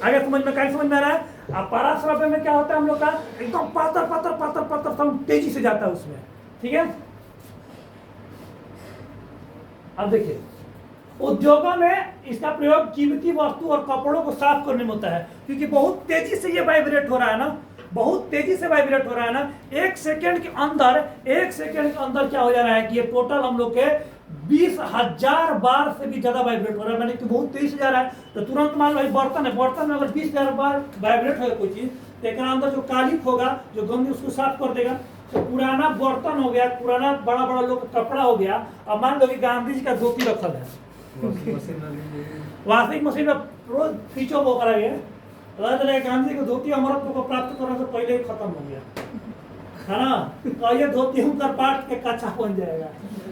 आगे समझ में, क्या समझ में आ रहा है। अब पराश्रव्य में क्या होता है हम लोग का, एकदम पातर पातर पातर पातर सब तेजी से जाता है उसमें, ठीक है। अब देखिए उद्योगों में इसका प्रयोग कीमती वस्तु और कपड़ों को साफ करने में होता है, क्योंकि बहुत तेजी से ये वाइब्रेट हो रहा है ना, बहुत तेजी से वाइब्रेट हो रहा है ना। एक सेकंड के अंदर क्या हो जा रहा है कि ये टोटल हम लोग के 20,000 बार से भी ज्यादा वाइब्रेट हो रहा है, मैंने कि बहुत तेजी से जा रहा है। तो तुरंत मान लो बर्तन है, बर्तन में अगर 20,000 बार वाइब्रेट होगा कोई चीज, तो एक अंदर जो कालिक होगा, जो गंदी, उसको साफ कर देगा। तो पुराना बर्तन हो गया, पुराना बड़ा बड़ा लोग का कपड़ा हो गया। अब मान लो कि गांधी जी का धोती रखल है, वॉशिंग मशीन में रोज खींचो वो कराइए, गांधी को धोती अमरत्व को प्राप्त करने से पहले ही खत्म हो गया, है ना। तो ये धोती उनका पाट के कच्चा बन जाएगा।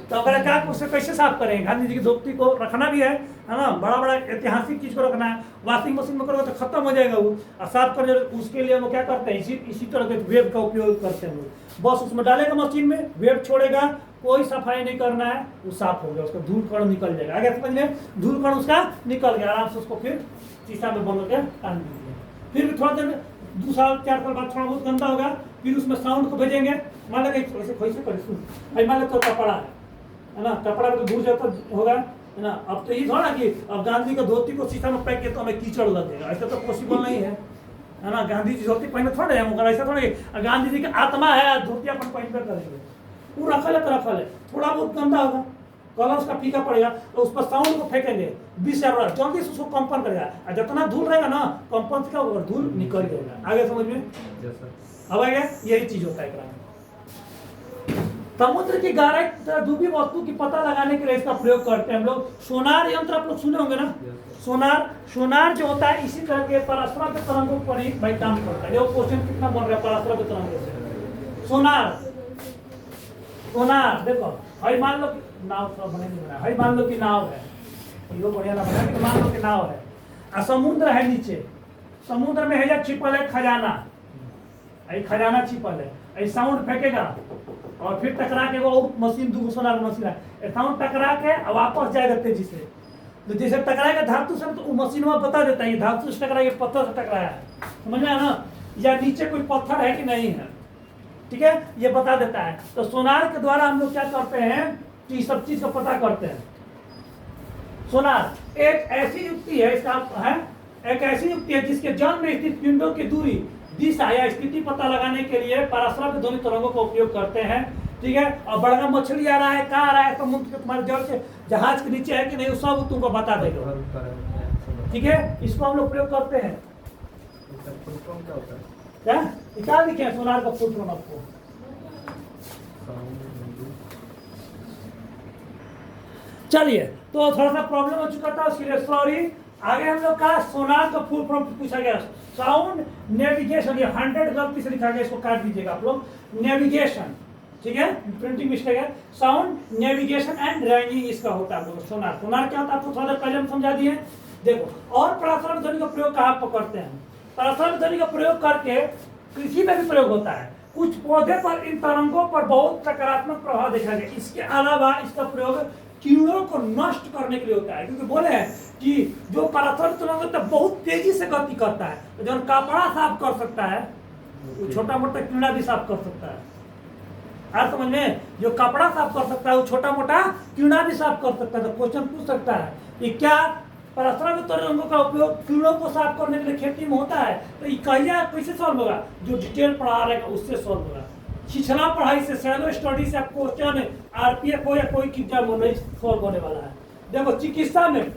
तो अगर क्या उससे कैसे साफ करेंगे, गांधी जी की धोती को रखना भी है ना, बड़ा बड़ा ऐतिहासिक चीज को रखना है। वॉशिंग मशीन में करोगे तो खत्म हो जाएगा वो, और साफ करने उसके लिए हम क्या करते हैं, इसी तरह के वेब का उपयोग करते हैं। बस उसमें डालेगा मशीन में, वेब छोड़ेगा, कोई सफाई नहीं करना है, वो साफ हो गया, उसका धूल कण निकल जाएगा। आगे समझ में, धूल कण उसका निकल गया, आराम से उसको फिर शीशा में बंद करके टांग दीजिए। फिर भी थोड़ा देर 2 साल 4 साल बाद थोड़ा बहुत गंदा होगा, फिर उसमें साउंड को भेजेंगे। मान लो ऐसे कैसे करे, सुन मान लो तो कपड़ा है ना, कपड़ा में तो धूल जाता होगा, है ना। अब तो ये थोड़ा कि अब गांधी का धोती को शीशा में पैक किया तो हमें कीचड़ लगेगा, ऐसा तो पॉसिबल नहीं है ना। गांधी जी धोती पहने थोड़े हैं, मगर ऐसा थोड़ा कि गांधी जी की आत्मा है, धोती अपन पहन कर करेंगे, वो रखल है तो रखल है, थोड़ा बहुत गंदा होगा, कलर उसका फीका पड़ेगा, तो उस पर साउंड को फेंकेंगे 20,000 बार, जल्दी से उसको कंपन करेगा, और जितना धूल रहेगा ना कंपन से क्या होगा, धूल निकल जाएगा। आगे समझ में अब आएगा, यही चीज होता है। समुद्र की गहराई डूबी वस्तु की पता लगाने के लिए इसका प्रयोग करते हैं हम लोग। सोनार यंत्र आप लोग सुने होंगे ना, सोनार जो होता है इसी तरह के पराश्रव्य तरंगों पर ही भाई काम करता है। देखो क्वेश्चन कितना बन रहा है पराश्रव्य तरंगों से। सोनार देखो, भाई मान लो नाव बने नहीं बना, भाई मान लो कि नाव है, ये बढ़िया ना बना, मान लो कि नाव है और समुद्र है नीचे, समुद्र में है छिपल है खजाना, खजाना छिपल है, साउंड फेंकेगा और फिर टकरा के वो मशीन दूसरा सोनार मशीन है, साउंड टकरा के वापस जाएगा तेजी से। तो जैसे टकराएगा धातु से तो वो मशीन में बता देता है ये धातु से टकराया, पत्थर से टकराया है, समझ में आया ना, या नीचे कोई पत्थर है कि नहीं है, ठीक है, ये बता देता है। तो सोनार के द्वारा हम लोग क्या करते हैं कि सब चीज का पता करते हैं। सोनार एक ऐसी युक्ति है, इसका है एक ऐसी युक्ति है जिसके जल में स्थित पिंडों की दूरी, दिशा या स्थिति पता लगाने के लिए पराश्रव्य ध्वनि तरंगों का उपयोग करते हैं, ठीक है। और बड़ा मछली आ रहा है, कहाँ आ रहा है, समुद्र के तुम्हारे जल के जहाज के नीचे है कि नहीं, सब तुमको बता देगा, ठीक है। इसको हम लोग प्रयोग करते हैं। क्या लिखे सोनार का फुल फॉर्म आपको? चलिए, तो थोड़ा सा प्रॉब्लम हो चुका था, उसके लिए सॉरी। आगे हम लोग का सोनार का फुल फॉर्म पूछा गया, साउंड नेविगेशन, ये 100 गलती से लिखा गया, इसको काट दीजिएगा आप लोग, नेविगेशन, ठीक है, प्रिंटिंग मिस्टेक है। साउंड नेविगेशन एंड रैंकिंग इसका होता है सोनार। सोनार क्या होता है आपको थोड़ा पहले हम समझा दिए। देखो, और पराश्रव्य ध्वनि का प्रयोग कहाँ पकड़ते हैं? पराश्रव्य ध्वनि का प्रयोग करके कृषि में भी प्रयोग होता है। कुछ पौधे पर इन तरंगों पर बहुत सकारात्मक प्रभाव देखा गया। इसके अलावा इसका प्रयोग कीड़ों को नष्ट करने के लिए होता है, क्योंकि बोले हैं कि जो पराश्रव्य तरंग होता है बहुत तेजी से गति करता है, तो जो कपड़ा साफ कर सकता है वो छोटा मोटा कीड़ा भी साफ कर सकता है। आप समझ में, जो कपड़ा साफ कर सकता है वो छोटा मोटा कीड़ा भी साफ कर सकता है। तो क्वेश्चन पूछ सकता है कि क्या पराश्रव्य तरंगों का उपयोग कीड़ों को साफ करने के लिए खेती में होता है? तो ये कैसे सॉल्व होगा? जो डिटेल पढ़ा रहेगा उससे सॉल्व होगा। छिछला पढ़ाई से, शैलो स्टडी से क्वेश्चन आरपीएफ हो या कोई एग्जाम हो नहीं सॉल्व होने वाला है। देखो, चिकित्सा में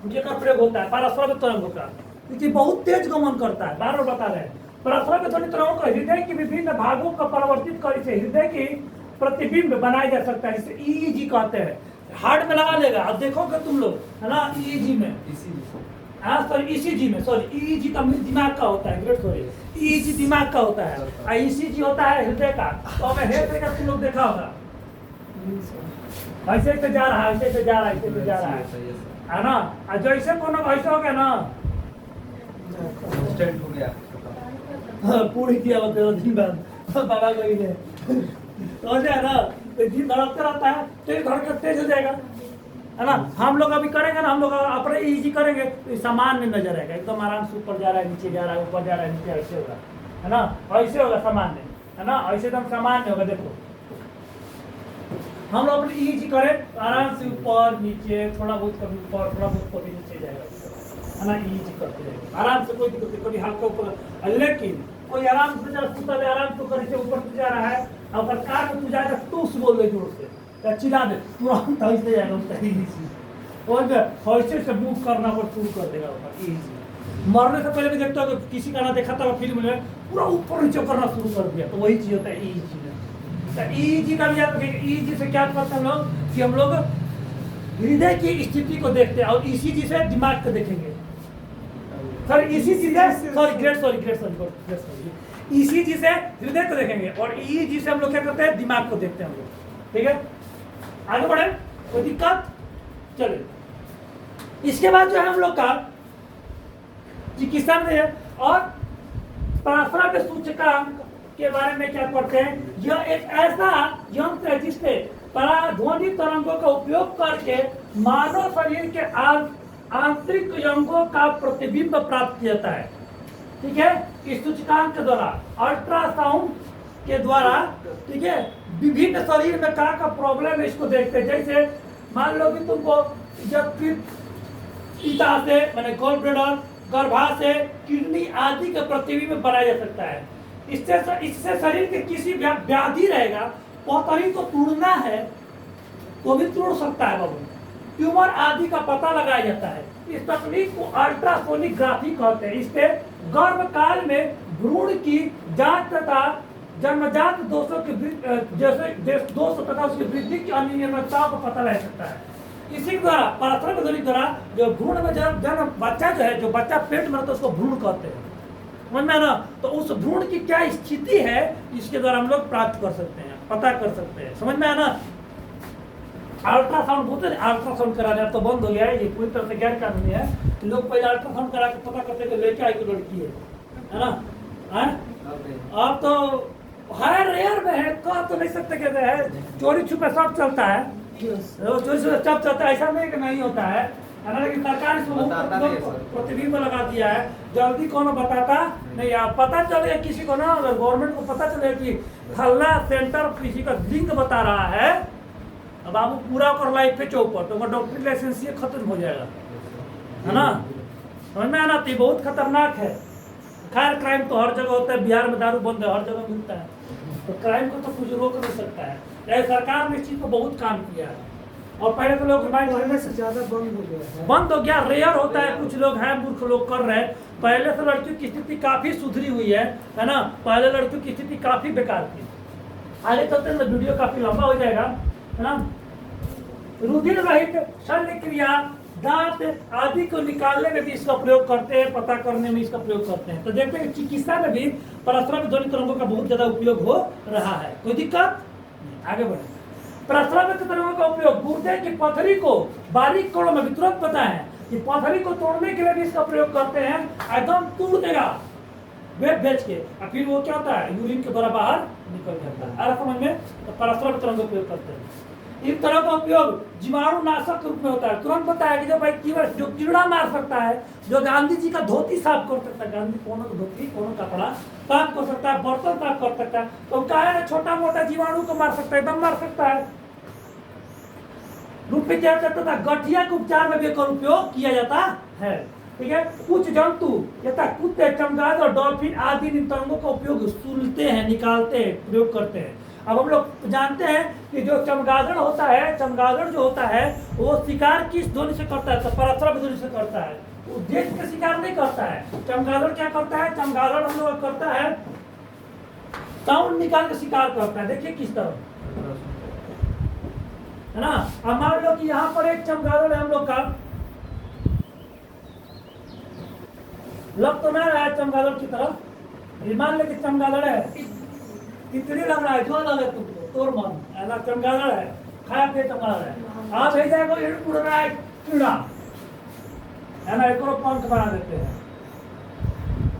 जेका प्रयोग होता है पराश्रव्य तरंगों का, क्योंकि बहुत तेज गमन करता है, बार बार बता रहे हैं। पराश्रव्य ध्वनि तरंगों को हृदय के विभिन्न भागों का परिवर्तित कर इसे हृदय की प्रतिबिंब बनाया जा सकता है, जिसे ईईजी कहते हैं। हार्ट में लगा लेगा, अब देखोगे तुम लोग, है ना, ईईजी में, हाँ सॉरी ईसीजी में, सॉरी ईईजी का दिमाग का होता है, ग्रेट सॉरी, ईईजी दिमाग का होता है और ईसीजी होता है हृदय का। तो मैं हृदय का तुम लोग देखा होगा, ऐसे से जा रहा है, ऐसे से जा रहा है, ऐसे से जा रहा है ना, और जैसे कोनो ऐसे हो गया ना, स्टेट हो गया, पूरी किया होता दिन बाद बाबा को ही तो है ना, दिन धड़कता रहता है, तेज धड़कन तेज हो जाएगा, है ना। हम लोग अभी करेंगे ना, हम लोग अपने इजी करेंगे तो सामान्य नजर आएगा, एकदम आराम से ऊपर जा रहा है, नीचे जा रहा है, ऊपर जा रहा है, नीचे, ऐसे होगा, है ना, ऐसे होगा सामान्य, है ना, ऐसे एकदम सामान्य होगा। देखो, हम लोग अपने इजी करें तो आराम से ऊपर नीचे, थोड़ा बहुत कभी ऊपर, थोड़ा बहुत कभी नीचे जाएगा, है ना, इजी करते जाएंगे आराम से, कोई दिक्कत नहीं, कभी हल्का ऊपर। लेकिन कोई आराम से जरा सुतल है, आराम से ऊपर ऊपर जा रहा है, और कार में तू जाएगा टूस बोल दे जोर से, चिल्ला दे, तुरंत ऐसे जाएगा और ऐसे से मूव करना पर शुरू कर देगा ऊपर। मरने से पहले भी देखते हो किसी का ना देखा था फिल्म में, पूरा ऊपर नीचे करना शुरू कर दिया, तो वही चीज होता है ईजी में। तो ईजी का भी याद रखेंगे, ईजी से क्या करते हैं हम लोग कि हम लोग हृदय की स्थिति को देखते हैं, और ईसीजी से दिमाग को देखेंगे, सॉरी ईसीजी से, सॉरी ईसीजी से हृदय को देखेंगे, और ईजी से हम लोग क्या करते हैं, दिमाग को देखते हैं हम लोग, ठीक है। आगे बढ़े, कोई दिक्कत? चलिए, इसके बाद जो है हम लोग का चिकित्सा में है, और पराश्रव्य सूचकांक के बारे में क्या पढ़ते हैं। यह एक ऐसा यंत्र है जिससे पराध्वनि तरंगों का उपयोग करके मानव शरीर के आंतरिक अंगों का प्रतिबिंब प्राप्त किया जाता है, ठीक है। इस सूचकांक के द्वारा, अल्ट्रासाउंड के द्वारा, ठीक है, विभिन्न शरीर में क्या का प्रॉब्लम है इसको देखते हैं। जैसे मान लो कि तुमको जब पिता से, मैंने गॉल ब्लैडर, गर्भाशय, किडनी आदि के प्रतिबिंब बनाया जा सकता है। इससे शरीर के किसी व्याधि रहेगा, पथरी को तोड़ना है तो भी तोड़ सकता है बाबू, ट्यूमर आदि का पता लगाया जाता है। इस तकनीक को अल्ट्रासोनिग्राफी कहते हैं। इससे गर्भकाल में भ्रूण की जांच तथा जन्मजात दोषों की दोष तथा उसकी वृद्धि की अनियमितताओं को पता लग सकता है। इसी द्वारा, पराश्रव्य ध्वनि द्वारा, जो भ्रूण में जन्म बच्चा जो है, जो बच्चा पेट में रहता है उसको भ्रूण कहते हैं, समझ में ना। तो उस भ्रूण की क्या स्थिति है इसके द्वारा हम लोग प्राप्त कर सकते हैं, पता कर सकते हैं, समझ में आना। अल्ट्रासाउंड बोलते हैं, अल्ट्रासाउंड कराने अब तो बंद हो गया है, ये पूरी तरह से गैर कानूनी है। लोग पहले अल्ट्रासाउंड करा के पता करते कि लेके आई कोई लड़की है ना? अब तो है, रेयर में है, कह तो नहीं सकते कहते हैं चोरी छुपे सब चलता है, चोरी छुपे सब चलता है, ऐसा नहीं कि नहीं होता है ना? लेकिन सरकार इसमें प्रतिबंध लगा दिया है, जल्दी कौन बताता नहीं। आप पता चले किसी को ना, अगर गवर्नमेंट को पता चले कि फलना सेंटर किसी का लिंक बता रहा है, अब आप पूरा कर लाइफ पे चौपट, तो डॉक्टरी लाइसेंस ये खत्म हो जाएगा, है ना? समझ में आना? तो बहुत खतरनाक है। खैर क्राइम तो हर जगह होता है, बिहार में दारू बंद है, हर जगह मिलता है, तो क्राइम को तो कुछ रोक नहीं सकता है। सरकार ने इस चीज को बहुत काम किया है, और पहले तो लोग पहले से ज्यादा बंद हो गया, रेयर होता है, कुछ लोग हैं मूर्ख लोग कर रहे हैं। पहले से लड़कियों की स्थिति काफी सुधरी हुई है ना? पहले लड़कियों की स्थिति काफी बेकार थी। आगे चलते हैं, वीडियो काफी लंबा हो जाएगा, है ना? रुधिर रहित शल्य क्रिया, दांत आदि को निकालने में भी इसका प्रयोग करते हैं, पता करने में इसका प्रयोग करते हैं। तो देखते हैं चिकित्सा में भी परस्पर ध्वनि तरंगों का बहुत ज्यादा उपयोग हो रहा है। कोई दिक्कत? आगे बढ़े। प्रस्राव तरंगों का उपयोग गुर्दे की पथरी को बारीक कणों में, तुरंत पता है कि पथरी को तोड़ने के लिए भी इसका प्रयोग करते हैं। एकदम तोड़ देगा वेट बेच के, और फिर वो क्या होता है, यूरिन के द्वारा बाहर निकल जाता है। आ रहा समझ में? तो प्रस्राव तरंग का उपयोग करते हैं। इस तरह का उपयोग जीवाणु नाशक के रूप में होता है। तुरंत पता है कि जो भाई जो कीड़ा मार सकता है, जो गांधी जी का धोती साफ कर सकता है, गांधी कोनो धोती कोनो कपड़ा साफ कर सकता है, बर्तन साफ कर सकता है, तो क्या है, छोटा मोटा जीवाणु को मार सकता है, एकदम मार सकता है। रूप में क्या करता था, गठिया के उपचार में भी एकर उपयोग किया जाता है। ठीक है, कुछ जंतु यथा कुत्ते, चमगादड़, डॉल्फिन आदि इन तरंगों का उपयोग सुनते हैं, निकालते हैं, प्रयोग करते हैं। अब हम लोग जानते हैं कि जो चमगादड़ होता है, चमगादड़ जो होता है वो शिकार किस ध्वनि से करता है, तो परस्पर ध्वनि से करता है। वो देख के शिकार नहीं करता है। चमगादड़ क्या करता है, चमगादड़ हम लोग करता है साउंड निकाल के शिकार करता है। देखिए किस तरह, है ना? अब मान लो कि यहाँ पर एक चमगादड़ है हम लोग का, लग तो नहीं रहा है चमगादड़ की तरफ, मान लो कि चमगादड़ है, कितनी लग रहा है, जो लगे तुमको तोर मन, ऐसा चमगादड़ है, खाया पे चमगादड़ है। आप भेज जाएगा उड़ रहा है कीड़ा, है ना? एक पंख बना देते हैं,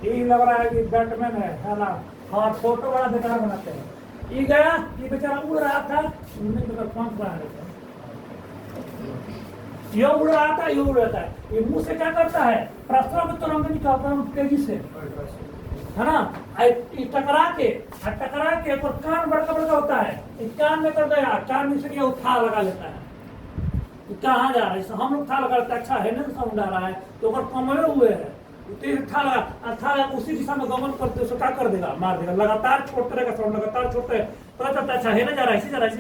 ये लग रहा है कि बैटमैन है ना? हाँ, फोटो बड़ा बेकार बनाते हैं। ये गया, ये बेचारा उड़ रहा था, उड़ने के बाद पंख बना देते हैं। ये उड़ रहा था, ये उड़ रहा है, ये मुंह से क्या करता है, प्रस्राव तरंग निकालता है तेजी से, है ना? टकरा के पर कान बड़का बड़का होता है, इस कान में कर गया, कान में से क्या था लगा लेता है, कहाँ जा रहा है, हम लोग था लगा लेते हैं, अच्छा है ना, साउंड आ रहा है तो कमरे हुए है, था उसी दिशा में गमन करते उसको क्या कर देगा, मार देगा, लगातार छोड़ते रहेगा साउंड, लगातार छोड़ते पता चलता है अच्छा है ना, जा रहा है, इसी जा रहा है,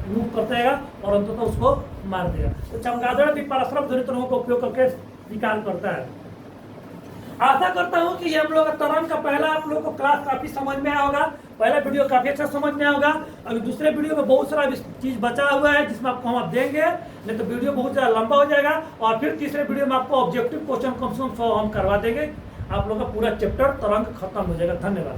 मूव करते रहेगा और अंततः उसको मार देगा। तो चमगादड़ भी परस्पर ध्वनि तरंगों का उपयोग करके निकाल करता है। आशा करता हूं कि ये हम लोग का तरंग का पहला आप लोग को क्लास काफी समझ में आया होगा, पहला वीडियो काफी अच्छा समझ में आया होगा। अभी दूसरे वीडियो में बहुत सारा चीज बचा हुआ है जिसमें आपको हम देंगे, नहीं तो वीडियो बहुत ज्यादा लंबा हो जाएगा। और फिर तीसरे वीडियो में आपको ऑब्जेक्टिव क्वेश्चन कम से कम 100 हम करवा देंगे, आप लोग का पूरा चैप्टर तरंग खत्म हो जाएगा। धन्यवाद।